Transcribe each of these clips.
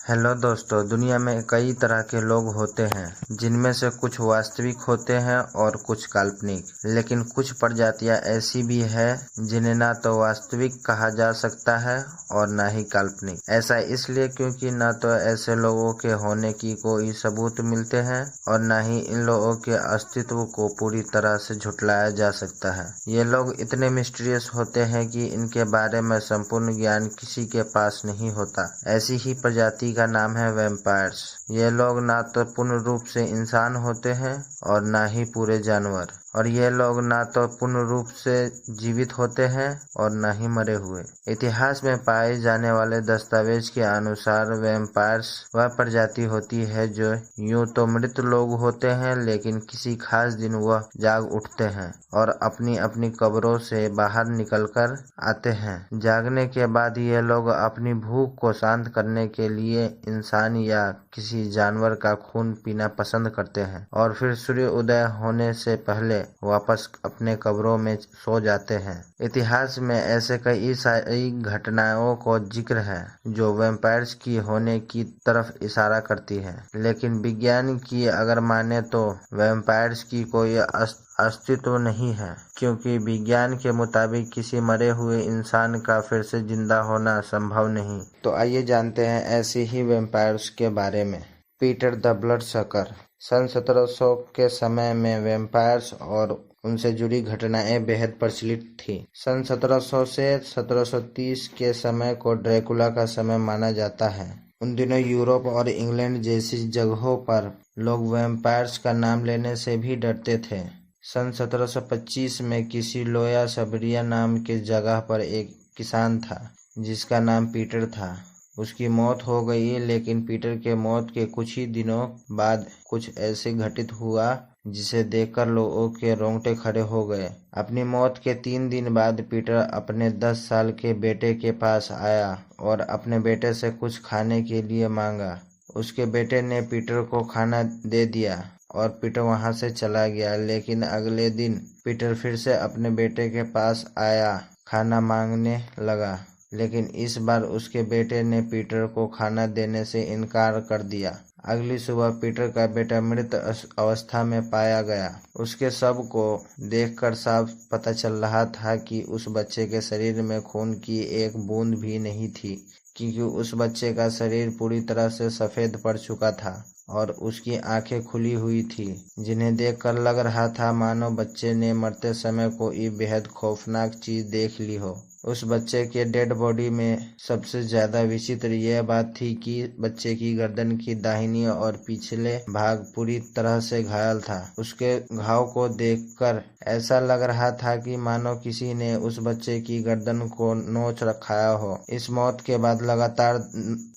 Hello दोस्तों, दुनिया में कई तरह के लोग होते हैं जिनमें से कुछ वास्तविक होते हैं और कुछ काल्पनिक। लेकिन कुछ प्रजातियां ऐसी भी हैं जिन्हें ना तो वास्तविक कहा जा सकता है और ना ही काल्पनिक। ऐसा इसलिए क्योंकि ना तो ऐसे लोगों के होने की कोई सबूत मिलते हैं और ना ही इन लोगों के अस्तित्व को पूरी तरह से झुठलाया जा सकता है। ये लोग इतने मिस्टीरियस होते हैं कि इनके बारे में संपूर्ण ज्ञान किसी के पास नहीं होता। ऐसी ही प्रजाति का नाम है वैम्पायर्स। ये लोग ना तो पूर्ण रूप से इंसान होते हैं और ना ही पूरे जानवर, और ये लोग ना तो पूर्ण रूप से जीवित होते हैं और ना ही मरे हुए। इतिहास में पाए जाने वाले दस्तावेज के अनुसार वैम्पायर्स वह प्रजाति होती है जो यूं तो मृत लोग होते हैं, लेकिन किसी खास दिन वह जाग उठते हैं और अपनी अपनी कब्रों से बाहर निकलकर आते हैं। जागने के बाद ये लोग अपनी भूख को शांत करने के लिए इंसान या किसी जानवर का खून पीना पसंद करते हैं और फिर सूर्य उदय होने से पहले वापस अपने कब्रों में सो जाते हैं। इतिहास में ऐसे कई सारी घटनाओं को जिक्र है जो वैम्पायर्स की होने की तरफ इशारा करती है, लेकिन विज्ञान की अगर माने तो वैम्पायर्स की कोई अस्तित्व नहीं है, क्योंकि विज्ञान के मुताबिक किसी मरे हुए इंसान का फिर से जिंदा होना संभव नहीं। तो आइए जानते हैं ऐसे ही वैम्पायर्स के बारे में। Peter the ब्लडसकर। सन 1700 के समय में वैम्पायर्स और उनसे जुड़ी घटनाएं बेहद प्रचलित थी। सन 1700 से 1730 के समय को ड्रैकुला का समय माना जाता है। उन दिनों यूरोप और इंग्लैंड जैसी जगहों पर लोग वैम्पायर्स का नाम लेने से भी डरते थे। सन 1725 में किसी लोया सबरिया नाम के जगह पर एक किसान था जिसका नाम पीटर था। उसकी मौत हो गई, लेकिन पीटर के मौत के कुछ ही दिनों बाद कुछ ऐसे घटित हुआ जिसे देखकर लोगों के रोंगटे खड़े हो गए। अपनी मौत के 3 दिन बाद पीटर अपने 10 साल के बेटे के पास आया और अपने बेटे से कुछ खाने के लिए मांगा। उसके बेटे ने पीटर को खाना दे दिया और पीटर वहां से चला गया। लेकिन अगले दिन पीटर फिर से अपने बेटे के पास आया, खाना मांगने लगा, लेकिन इस बार उसके बेटे ने पीटर को खाना देने से इनकार कर दिया। अगली सुबह पीटर का बेटा मृत अवस्था में पाया गया। उसके शव को देखकर साफ पता चल रहा था कि उस बच्चे के शरीर में खून की एक बूंद भी नहीं थी, क्योंकि उस बच्चे का शरीर पूरी तरह से सफेद पड़ चुका था और उसकी आंखें खुली हुई थी, जिन्हें देखकर लग रहा था मानो बच्चे ने मरते समय कोई बेहद खौफनाक चीज देख ली हो। उस बच्चे के डेड बॉडी में सबसे ज्यादा विचित्र यह बात थी कि बच्चे की गर्दन की दाहिनी और पिछले भाग पूरी तरह से घायल था। उसके घाव को देखकर ऐसा लग रहा था कि मानो किसी ने उस बच्चे की गर्दन को नोच रखाया हो। इस मौत के बाद लगातार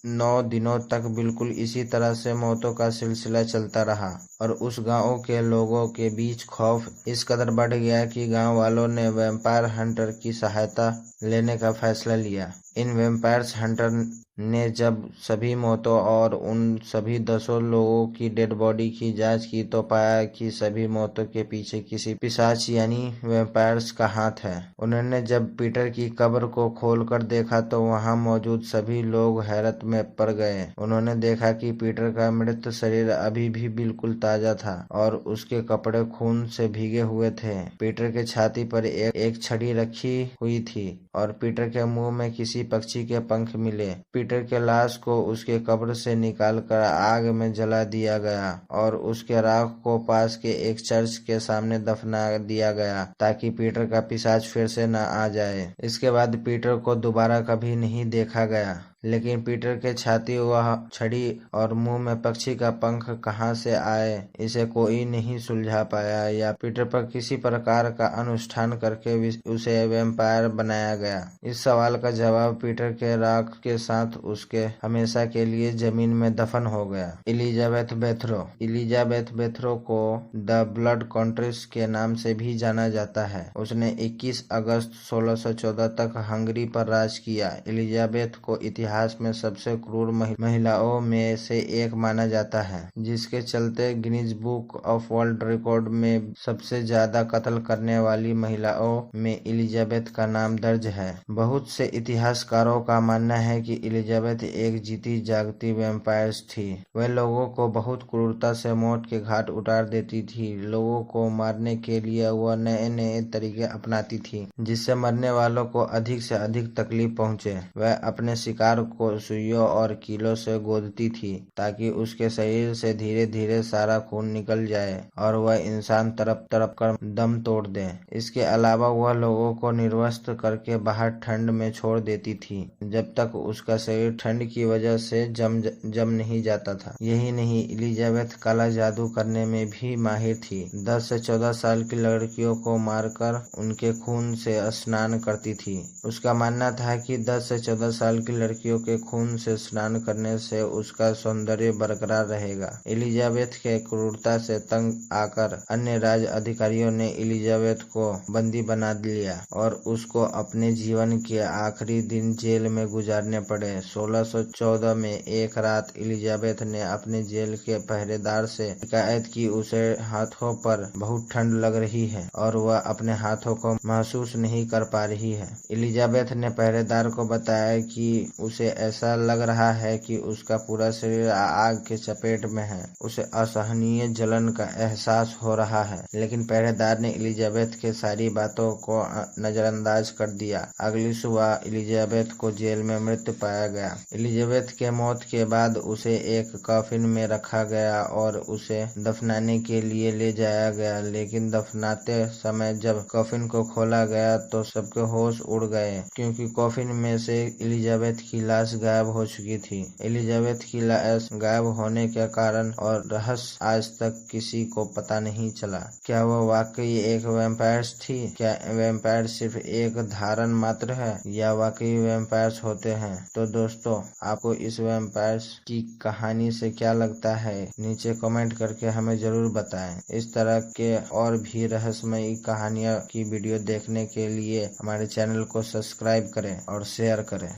9 दिनों तक बिल्कुल इसी तरह से मौतों का सिलसिला चलता रहा और उस गांव के लोगों के बीच खौफ इस कदर बढ़ गया कि गांव वालों ने वैम्पायर हंटर की सहायता लेने का फैसला लिया। इन वैम्पायर्स हंटर ने जब सभी मौतों और उन सभी 10 लोगों की डेड बॉडी की जांच की तो पाया कि सभी मौतों के पीछे किसी पिशाच यानी वैम्पायर्स का हाथ है। उन्होंने जब पीटर की कब्र को खोलकर देखा तो वहां मौजूद सभी लोग हैरत में पड़ गए। उन्होंने देखा कि पीटर का मृत शरीर अभी भी बिल्कुल ताजा था और उसके कपड़े खून से भीगे हुए थे। पीटर के छाती पर एक छड़ी रखी हुई थी और पीटर के मुंह में किसी पक्षी के पंख मिले। पीटर के लाश को उसके कब्र से निकालकर आग में जला दिया गया और उसके राख को पास के एक चर्च के सामने दफना दिया गया ताकि पीटर का पिशाच फिर से न आ जाए। इसके बाद पीटर को दोबारा कभी नहीं देखा गया, लेकिन पीटर के छाती वह छड़ी और मुंह में पक्षी का पंख कहां से आए इसे कोई नहीं सुलझा पाया या पीटर पर किसी प्रकार का अनुष्ठान करके उसे वैम्पायर बनाया गया। इस सवाल का जवाब पीटर के राख के साथ उसके हमेशा के लिए जमीन में दफन हो गया। एलिजाबेथ बेथरो। एलिजाबेथ बेथरो को द ब्लड कंट्रेस के नाम से भी जाना जाता है। उसने 21 अगस्त 1614 तक हंगरी पर राज किया। एलिजाबेथ को इतिहास इतिहास में सबसे क्रूर महिलाओं में से एक माना जाता है, जिसके चलते Guinness book of world record में सबसे ज्यादा कत्ल करने वाली महिलाओं में एलिजाबेथ का नाम दर्ज है। बहुत से इतिहासकारों का मानना है कि एलिजाबेथ एक जीती जागती वैम्पायर थी। वह लोगों को बहुत क्रूरता से मौत के घाट उतार देती थी। लोगों को मारने के लिए वह नए नए तरीके अपनाती थी, जिससे मरने वालों को अधिक से अधिक तकलीफ पहुंचे। वह अपने शिकार को सुइयों और कीलों से गोदती थी ताकि उसके शरीर से धीरे धीरे सारा खून निकल जाए और वह इंसान तड़प तड़प कर दम तोड़ दे। इसके अलावा वह लोगों को निर्वस्त्र करके बाहर ठंड में छोड़ देती थी जब तक उसका शरीर ठंड की वजह से जम नहीं जाता था। यही नहीं, एलिजाबेथ काला जादू करने में भी माहिर थी। 10 से 14 साल की लड़कियों को मारकर उनके खून से स्नान करती थी। उसका मानना था कि 10 से 14 साल की लड़कियों के खून से स्नान करने से उसका सौंदर्य बरकरार रहेगा। एलिजाबेथ के क्रूरता से तंग आकर अन्य राज अधिकारियों ने एलिजाबेथ को बंदी बना लिया और उसको अपने जीवन के आखिरी दिन जेल में गुजारने पड़े। 1614 में एक रात एलिजाबेथ ने अपने जेल के पहरेदार से शिकायत की उसे हाथों पर बहुत ठंड लग रही है और वह अपने हाथों को महसूस नहीं कर पा रही है। एलिजाबेथ ने पहरेदार को बताया कि उसे ऐसा लग रहा है कि उसका पूरा शरीर आग के चपेट में है। उसे असहनीय जलन का एहसास हो रहा है, लेकिन पहरेदार ने एलिजाबेथ के सारी बातों को नजरअंदाज कर दिया। अगली सुबह एलिजाबेथ को जेल में मृत पाया गया। एलिजाबेथ के मौत के बाद उसे एक कॉफिन में रखा गया और उसे दफनाने के लिए ले जाया गया, लेकिन दफनाते समय जब कॉफिन को खोला गया तो सबके होश उड़ गए, क्योंकि कॉफिन में से एलिजाबेथ की लाश गायब हो चुकी थी। एलिजाबेथ की लाश गायब होने के कारण और रहस्य आज तक किसी को पता नहीं चला। क्या वह वाकई एक वैम्पायर थी? क्या वैम्पायर सिर्फ एक धारण मात्र है या वाकई वैम्पायर्स होते हैं? तो दोस्तों, आपको इस वैम्पायर की कहानी से क्या लगता है? नीचे कमेंट करके हमें जरूर बताएं। इस तरह के और भी रहस्यमयी कहानियां की वीडियो देखने के लिए हमारे चैनल को सब्सक्राइब करें और शेयर करें।